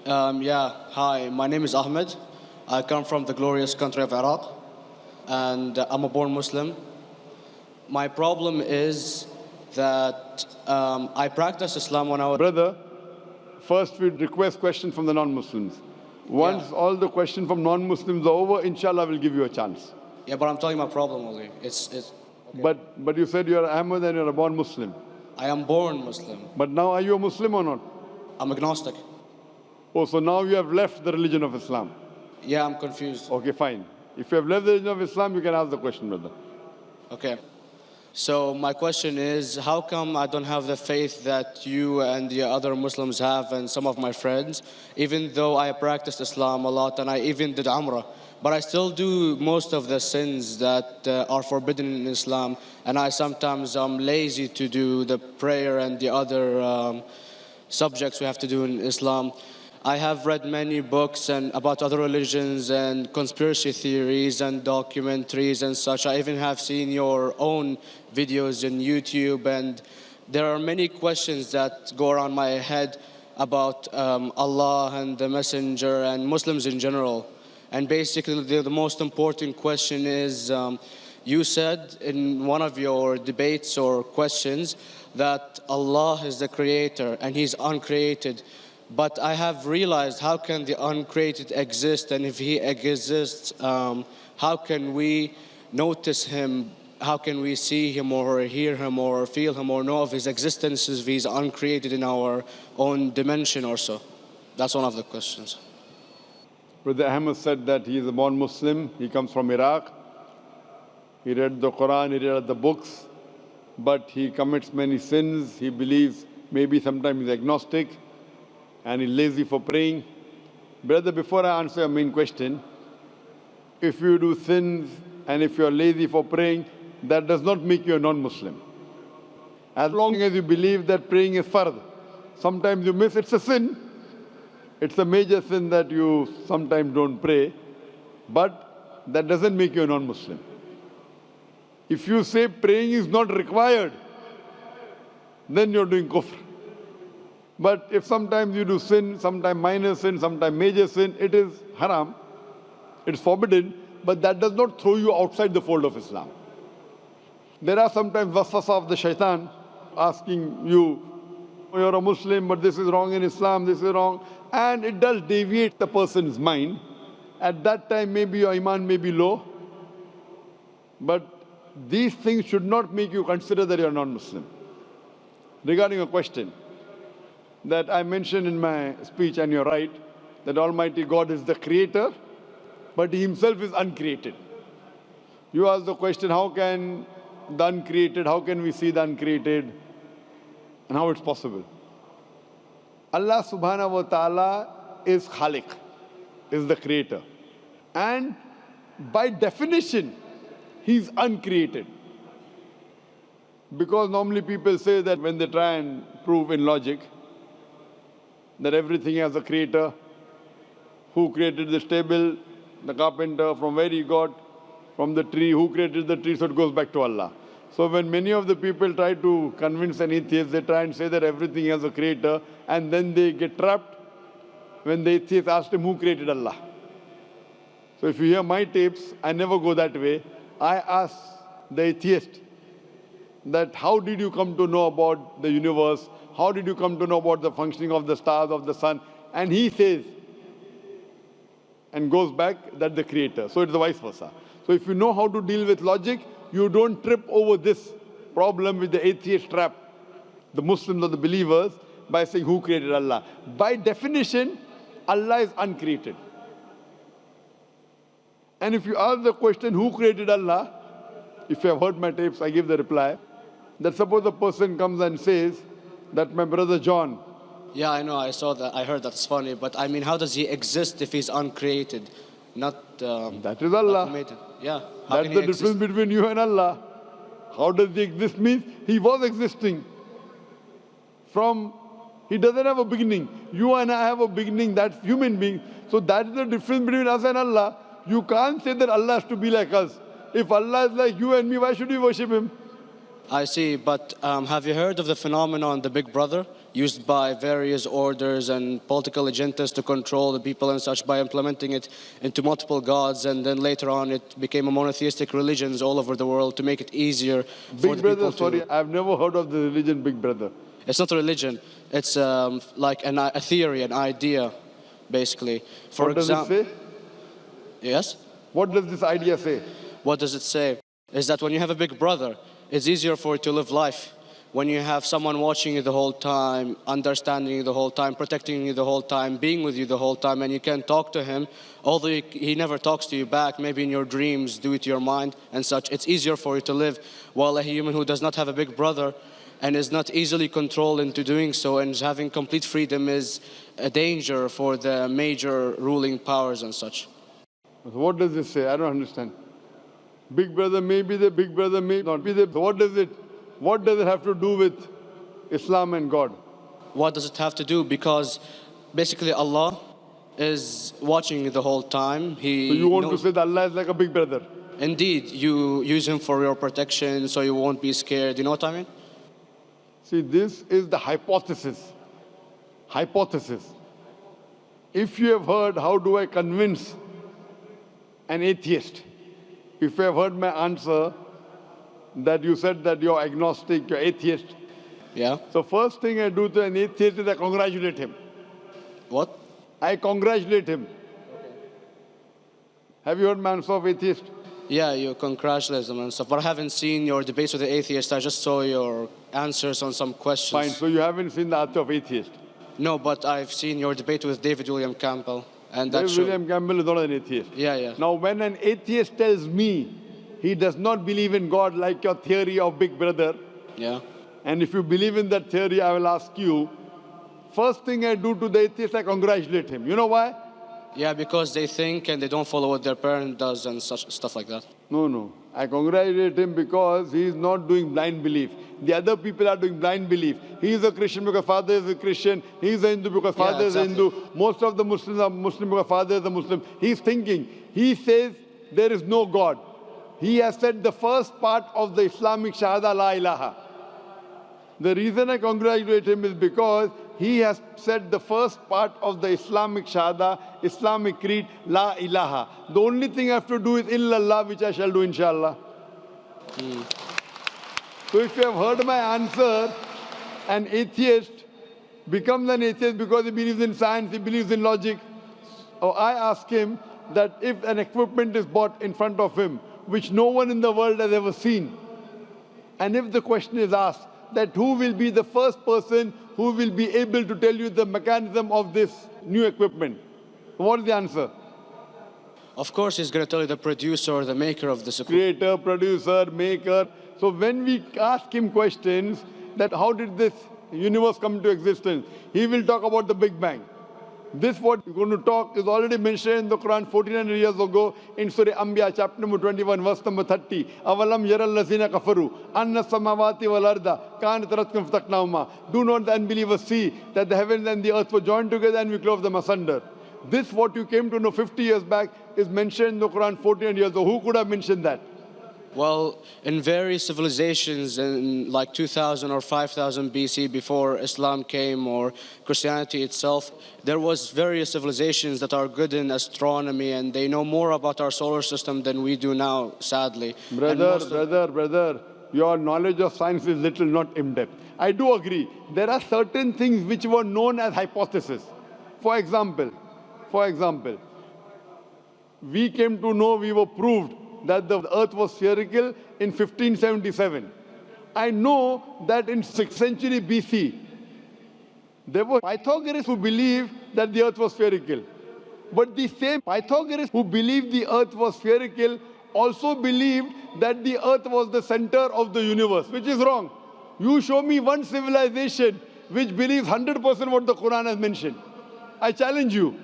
Yeah, hi, my name is Ahmed. I come from the glorious country of Iraq, and I'm a born Muslim. My problem is that I practiced Islam when I was. Brother, first we request questions from the non-Muslims. Once Yeah. all the questions from non-Muslims are over, inshallah, we'll give you a chance. Yeah, but I'm telling you my problem only. It's. Okay. But you said you're Ahmed and you're a born Muslim. I am born Muslim. But now are you a Muslim or not? I'm agnostic. Oh, so now you have left the religion of Islam. Yeah, I'm confused. Okay, fine. If you have left the religion of Islam, you can ask the question, brother. Okay. So my question is, how come I don't have the faith that you and the other Muslims have and some of my friends, even though I practiced Islam a lot and I even did Umrah, but I still do most of the sins that are forbidden in Islam, and I sometimes am lazy to do the prayer and the other subjects we have to do in Islam. I have read many books and about other religions and conspiracy theories and documentaries and such. I even have seen your own videos on YouTube, and there are many questions that go around my head about Allah and the Messenger and Muslims in general. And basically, the most important question is, you said in one of your debates or questions that Allah is the creator and He's uncreated. But I have realized, how can the uncreated exist? And if He exists, how can we notice Him? How can we see Him or hear Him or feel Him or know of His existence if He's uncreated in our own dimension or so? That's one of the questions. Brother Ahmed said that he is a born Muslim. He comes from Iraq. He read the Quran, he read the books, but he commits many sins. He believes maybe sometimes he's agnostic and he's lazy for praying. Brother, before I answer your main question, if you do sins and if you're lazy for praying, that does not make you a non-Muslim. As long as you believe that praying is fard, sometimes you miss, it's a sin. It's a major sin that you sometimes don't pray, but that doesn't make you a non-Muslim. If you say praying is not required, then you're doing kufr. But if sometimes you do sin, sometimes minor sin, sometimes major sin, it is haram, it's forbidden, but that does not throw you outside the fold of Islam. There are sometimes waswasa of the shaitan asking you, you're a Muslim, but this is wrong in Islam, this is wrong. And it does deviate the person's mind. At that time, maybe your iman may be low. But these things should not make you consider that you're non-Muslim. Regarding a question that I mentioned in my speech, and you're right, that Almighty God is the creator, but He Himself is uncreated. You ask the question, how can the uncreated, how can we see the uncreated, and how it's possible? Allah subhanahu wa ta'ala is Khaliq, is the creator. And by definition, He's uncreated. Because normally people say that when they try and prove in logic that everything has a creator, who created this table, the carpenter, from where he got, from the tree, who created the tree, so it goes back to Allah. So when many of the people try to convince an atheist, they try and say that everything has a creator, and then they get trapped when the atheist asked him who created Allah. So if you hear my tapes, I never go that way. I ask the atheist that how did you come to know about the universe? How did you come to know about the functioning of the stars, of the sun? And he says, and goes back, that the creator. So it's the vice versa. So if you know how to deal with logic, you don't trip over this problem with the atheist trap, the Muslims or the believers, by saying who created Allah. By definition, Allah is uncreated. And if you ask the question, who created Allah? If you have heard my tapes, I give the reply, that suppose a person comes and says that my brother John. Yeah, I know, I saw that, I heard that's funny, but I mean, how does He exist if He's uncreated? Not that is Allah. automated. Yeah. How That's the difference between you and Allah. How does He exist? Means He was existing. He doesn't have a beginning. You and I have a beginning, that's human being. So that is the difference between us and Allah. You can't say that Allah has to be like us. If Allah is like you and me, why should we worship Him? I see, but have you heard of the phenomenon, the Big Brother? used by various orders and political agendas to control the people and such by implementing it into multiple gods. And then later on, it became a monotheistic religions all over the world to make it easier for Big the Brother, people sorry, to. I've never heard of the religion Big Brother. It's not a religion. It's like a theory, an idea, basically. For What does it example, say? yes. What does this idea say? What does it say? Is that when you have a big brother, it's easier for you to live life. When you have someone watching you the whole time, understanding you the whole time, protecting you the whole time, being with you the whole time, and you can talk to him, although he never talks to you back, maybe in your dreams, do it to your mind and such, it's easier for you to live. While a human who does not have a big brother and is not easily controlled into doing so and is having complete freedom is a danger for the major ruling powers and such. What does this say? I don't understand. Big Brother may be there, Big Brother may not be there. What does it have to do with Islam and God? What does it have to do? Because basically Allah is watching you the whole time. So you want to knows. say that Allah is like a big brother? Indeed, you use him for your protection so you won't be scared. You know what I mean? See, this is the hypothesis. Hypothesis. If you have heard, how do I convince an atheist? If you have heard my answer, that you said that you're agnostic, you're atheist. Yeah. So first thing I do to an atheist is I congratulate him. What? I congratulate him. Have you heard my answer of atheist? Yeah, you congratulate them and stuff. But I haven't seen your debates with the atheist. I just saw your answers on some questions. Fine, so you haven't seen the answer of atheist. No, but I've seen your debate with David William Campbell. And that David showed. William Campbell is not an atheist. Yeah, yeah. Now, when an atheist tells me he does not believe in God like your theory of Big Brother, Yeah. and if you believe in that theory, I will ask you, first thing I do to the atheist, I congratulate him. You know why? Yeah, because they think and they don't follow what their parent does and such stuff like that. No. I congratulate him because he is not doing blind belief. The other people are doing blind belief. He is a Christian because father is a Christian. He is a Hindu because father is a Hindu. Most of the Muslims are Muslim because father is a Muslim. He is thinking. He says there is no God. He has said the first part of the Islamic Shahada, La ilaha. The reason I congratulate him is because he has said the first part of the Islamic Shahada, Islamic Creed, La ilaha. The only thing I have to do is illallah, which I shall do inshallah. So if you have heard my answer, an atheist becomes an atheist because he believes in science, he believes in logic. Or I ask him that if an equipment is bought in front of him, which no one in the world has ever seen, and if the question is asked that who will be the first person who will be able to tell you the mechanism of this new equipment, what is the answer? Of course, he's going to tell you the producer or the maker of this equipment. Creator, producer, maker. So when we ask him questions that how did this universe come into existence, he will talk about the Big Bang. This what we're going to talk is already mentioned in the Quran 1400 years ago in Surah Anbiya chapter number 21 verse number 30. Avalam yaral lazina kafaru anna samawati wal arda kanat ratkum fataknahuma. Do not the unbelievers see that the heavens and the earth were joined together and we clove them asunder. This what you came to know 50 years back is mentioned in the Quran 1400 years ago. Who could have mentioned that? Well, in various civilizations in like 2000 or 5000 BC before Islam came or Christianity itself, there was various civilizations that are good in astronomy and they know more about our solar system than we do now, sadly. Brother, your knowledge of science is little, not in-depth. I do agree. There are certain things which were known as hypotheses. For example, we came to know, we were proved that the earth was spherical in 1577. I know that in 6th century BC, there were Pythagoras who believed that the earth was spherical. But the same Pythagoras who believed the earth was spherical also believed that the earth was the center of the universe, which is wrong. You show me one civilization which believes 100% what the Quran has mentioned. I challenge you.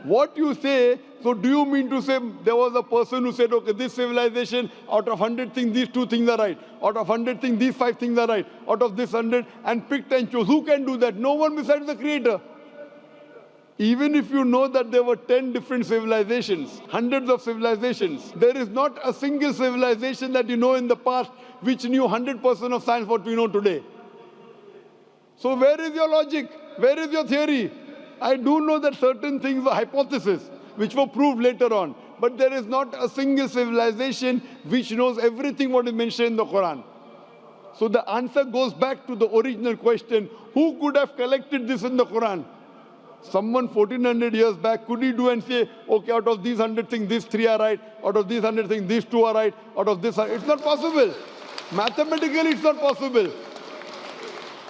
What you say, so do you mean to say there was a person who said, okay, this civilization, out of 100 things, these 2 things are right. Out of 100 things, these 5 things are right. Out of this 100, and picked and chose. Who can do that? No one besides the Creator. Even if you know that there were 10 different civilizations, hundreds of civilizations, there is not a single civilization that you know in the past which knew 100% of science what we know today. So where is your logic? Where is your theory? I do know that certain things were hypotheses, which were proved later on. But there is not a single civilization which knows everything what is mentioned in the Quran. So the answer goes back to the original question, who could have collected this in the Quran? Someone 1400 years back, could he do and say, okay, out of these 100 things, these 3 are right, out of these 100 things, these 2 are right, out of this, it's not possible. Mathematically, it's not possible.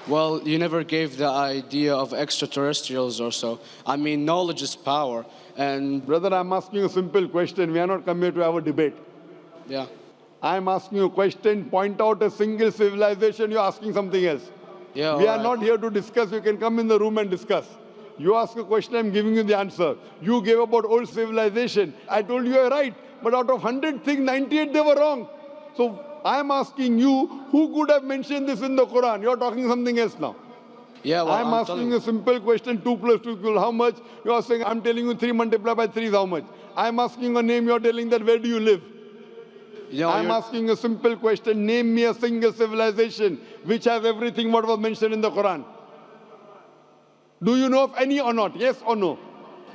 Well, you never gave the idea of extraterrestrials or so. I mean, knowledge is power, and Brother, I'm asking you a simple question. We are not come here to have a debate. yeah. I'm asking you a question, point out a single civilization, you're asking something else. Yeah, We are alright. not here to discuss. You can come in the room and discuss. You ask a question, I'm giving you the answer. You gave about old civilization. I told you you're right. But out of 100 things, 98 they were wrong. So I'm asking you, who could have mentioned this in the Quran? You're talking something else now. Yeah, well, I'm asking a simple question, 2 plus 2 equal how much? You're saying, I'm telling you 3 multiplied by 3 is how much? I'm asking a name, you're telling that where do you live? I'm asking a simple question, name me a single civilization which has everything what was mentioned in the Quran. Do you know of any or not? Yes or no?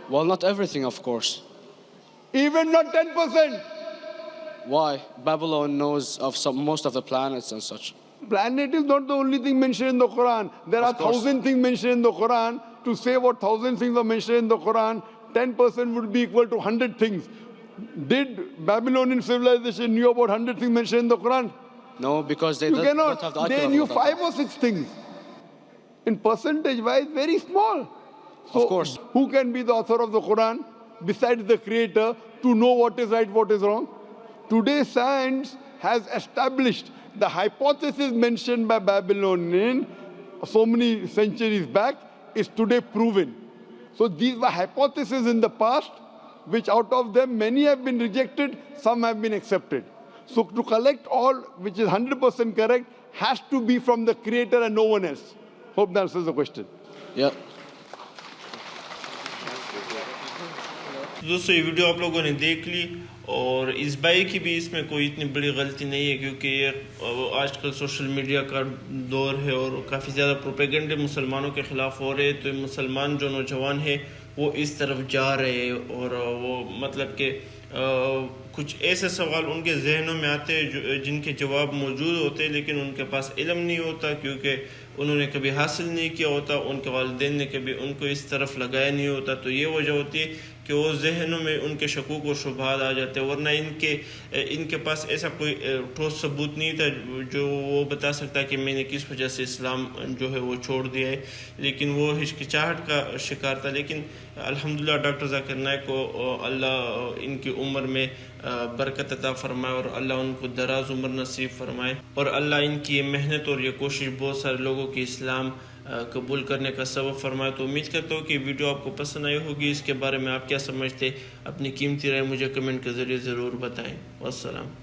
Well, not everything, of course. Even not 10%. Why? Babylon knows of most of the planets and such. Planet is not the only thing mentioned in the Quran. There are Of course. 1,000 things mentioned in the Quran. To say what 1,000 things are mentioned in the Quran, 10% would be equal to 100 things. Did Babylonian civilization knew about 100 things mentioned in the Quran? No, because they You don't cannot. have the They IQ knew of that. 5 or 6 things. In percentage wise, very small. So Of course. who can be the author of the Quran besides the creator to know what is right, what is wrong? Today science has established the hypothesis mentioned by Babylonian so many centuries back is today proven. So these were hypotheses in the past, which out of them many have been rejected, some have been accepted. So to collect all which is 100% correct has to be from the creator and no one else. Hope that answers the question. Yeah. दोस्तों ये video आप लोगों ने देख ली और इस भाई की भी इसमें कोई इतनी बड़ी गलती नहीं है क्योंकि ये आजकल सोशल मीडिया का दौर है और काफ़ी ज़्यादा प्रोपेगेंडे मुसलमानों के ख़िलाफ़ हो रहे हैं तो मुसलमान जो नौजवान हैं वो इस तरफ जा रहे हैं और वो मतलब कि कुछ ऐसे सवाल उनके जहनों में आते हैं जिनके जवाब मौजूद होते हैं लेकिन उनके पास इल्म नहीं होता क्योंकि उन्होंने कभी हासिल नहीं किया होता, उनके वालिदैन ने कभी उनको इस तरफ लगाया नहीं होता। तो ये वजह होती है कि वो जहनों में उनके शकूक और शुबहात आ जाते हैं, वरना इनके पास ऐसा कोई ठोस सबूत नहीं था जो वो बता सकता कि मैंने किस वजह से इस्लाम जो है वो छोड़ दिया है, लेकिन वो हिचकिचाहट का शिकार था। लेकिन अल्हम्दुलिल्लाह डॉक्टर ज़ाकिर नाइक को अल्लाह इनकी उम्र में बरकत अता फरमाए और अल्लाह उनको दराज उम्र नसीब फरमाए और अल्लाह इनकी ये मेहनत और ये कोशिश बहुत सारे लोगों की इस्लाम कबूल करने का सबब फरमाए। तो उम्मीद करता हूँ कि वीडियो आपको पसंद आई होगी। इसके बारे में आप क्या समझते, अपनी कीमती राय मुझे कमेंट के ज़रिए ज़रूर बताएं। वस्सलाम।